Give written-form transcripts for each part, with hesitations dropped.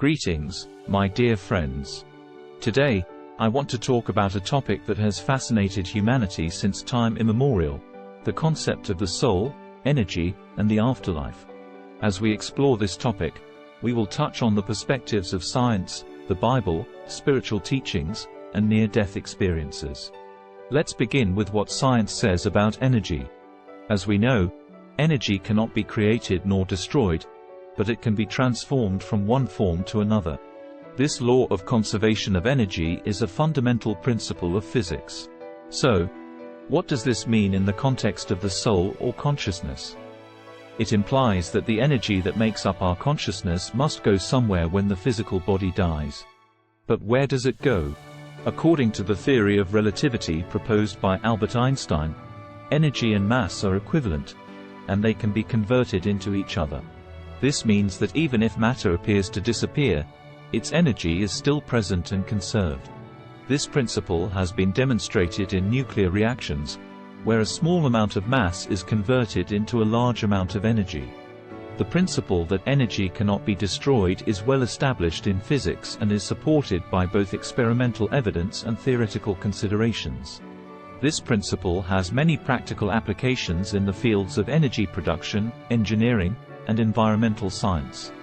Greetings, my dear friends. Today, I want to talk about a topic that has fascinated humanity since time immemorial: the concept of the soul, energy, and the afterlife. As we explore this topic, we will touch on the perspectives of science, the Bible, spiritual teachings, and near-death experiences. Let's begin with what science says about energy. As we know, energy cannot be created nor destroyed, but it can be transformed from one form to another. This law of conservation of energy is a fundamental principle of physics. So, what does this mean in the context of the soul or consciousness? It implies that the energy that makes up our consciousness must go somewhere when the physical body dies. But where does it go? According to the theory of relativity proposed by Albert Einstein, energy and mass are equivalent, and they can be converted into each other. This means that even if matter appears to disappear, its energy is still present and conserved. This principle has been demonstrated in nuclear reactions, where a small amount of mass is converted into a large amount of energy. The principle that energy cannot be destroyed is well established in physics and is supported by both experimental evidence and theoretical considerations. This principle has many practical applications in the fields of energy production, engineering, and environmental science.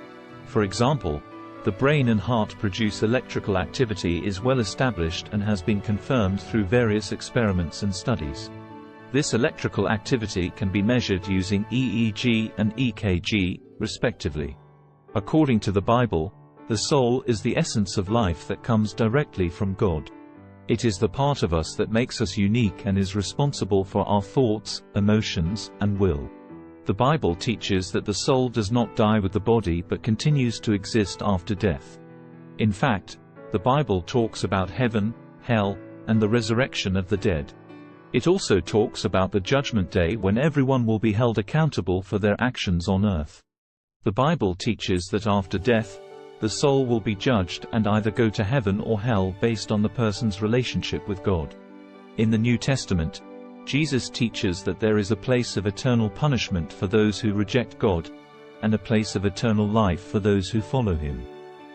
For example, the brain and heart produce electrical activity is well established and has been confirmed through various experiments and studies. This electrical activity can be measured using EEG and EKG, respectively. According to the Bible, the soul is the essence of life that comes directly from God. It is the part of us that makes us unique and is responsible for our thoughts, emotions, and will. The Bible teaches that the soul does not die with the body but continues to exist after death. In fact, the Bible talks about heaven, hell, and the resurrection of the dead. It also talks about the judgment day when everyone will be held accountable for their actions on earth. The Bible teaches that after death, the soul will be judged and either go to heaven or hell based on the person's relationship with God. In the New Testament, Jesus teaches that there is a place of eternal punishment for those who reject God, and a place of eternal life for those who follow Him.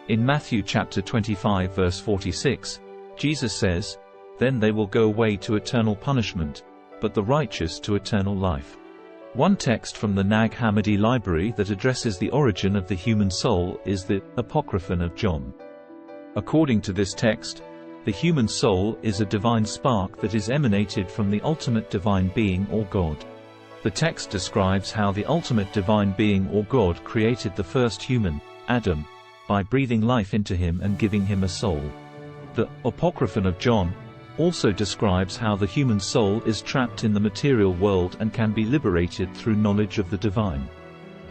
In Matthew chapter 25 verse 46, Jesus says, "Then they will go away to eternal punishment, but the righteous to eternal life." One text from the Nag Hammadi library that addresses the origin of the human soul is the Apocryphon of John. According to this text, the human soul is a divine spark that is emanated from the ultimate divine being or God. The text describes how the ultimate divine being or God created the first human, Adam, by breathing life into him and giving him a soul. The Apocryphon of John also describes how the human soul is trapped in the material world and can be liberated through knowledge of the divine.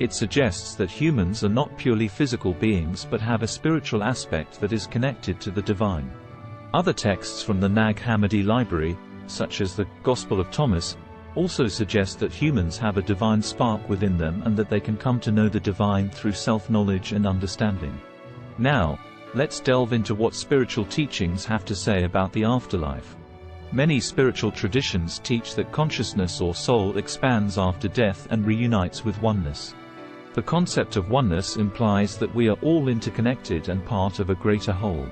It suggests that humans are not purely physical beings but have a spiritual aspect that is connected to the divine. Other texts from the Nag Hammadi library, such as the Gospel of Thomas, also suggest that humans have a divine spark within them and that they can come to know the divine through self-knowledge and understanding. Now, let's delve into what spiritual teachings have to say about the afterlife. Many spiritual traditions teach that consciousness or soul expands after death and reunites with oneness. The concept of oneness implies that we are all interconnected and part of a greater whole.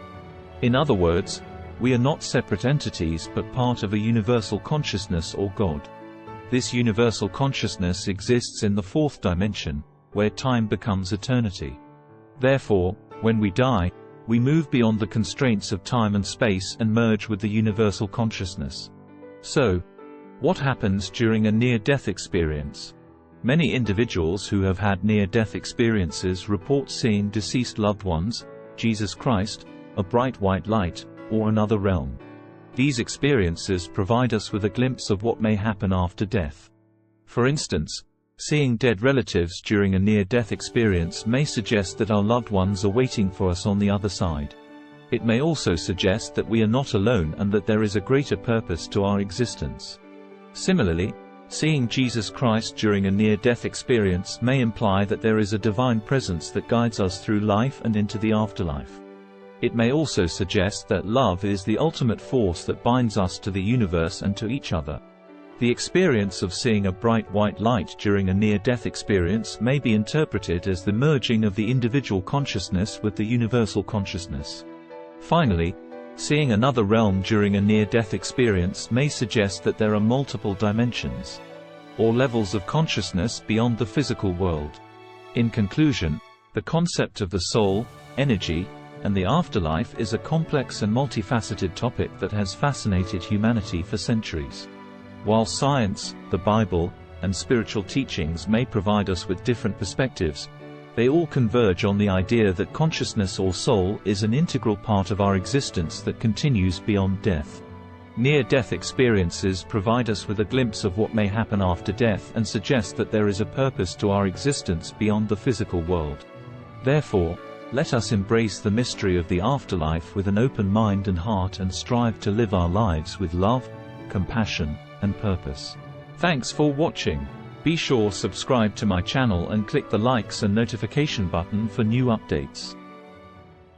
In other words, we are not separate entities but part of a universal consciousness or God. This universal consciousness exists in the fourth dimension, where time becomes eternity. Therefore, when we die, we move beyond the constraints of time and space and merge with the universal consciousness. So, what happens during a near-death experience? Many individuals who have had near-death experiences report seeing deceased loved ones, Jesus Christ, a bright white light, or another realm. These experiences provide us with a glimpse of what may happen after death. For instance, seeing dead relatives during a near-death experience may suggest that our loved ones are waiting for us on the other side. It may also suggest that we are not alone and that there is a greater purpose to our existence. Similarly, seeing Jesus Christ during a near-death experience may imply that there is a divine presence that guides us through life and into the afterlife. It may also suggest that love is the ultimate force that binds us to the universe and to each other. The experience of seeing a bright white light during a near-death experience may be interpreted as the merging of the individual consciousness with the universal consciousness. Finally, seeing another realm during a near-death experience may suggest that there are multiple dimensions, or levels of consciousness beyond the physical world. In conclusion, the concept of the soul, energy, and the afterlife is a complex and multifaceted topic that has fascinated humanity for centuries. While science, the Bible, and spiritual teachings may provide us with different perspectives, they all converge on the idea that consciousness or soul is an integral part of our existence that continues beyond death. Near-death experiences provide us with a glimpse of what may happen after death and suggest that there is a purpose to our existence beyond the physical world. Therefore, let us embrace the mystery of the afterlife with an open mind and heart and strive to live our lives with love, compassion, and purpose. Thanks for watching. Be sure subscribe to my channel and click the likes and notification button for new updates.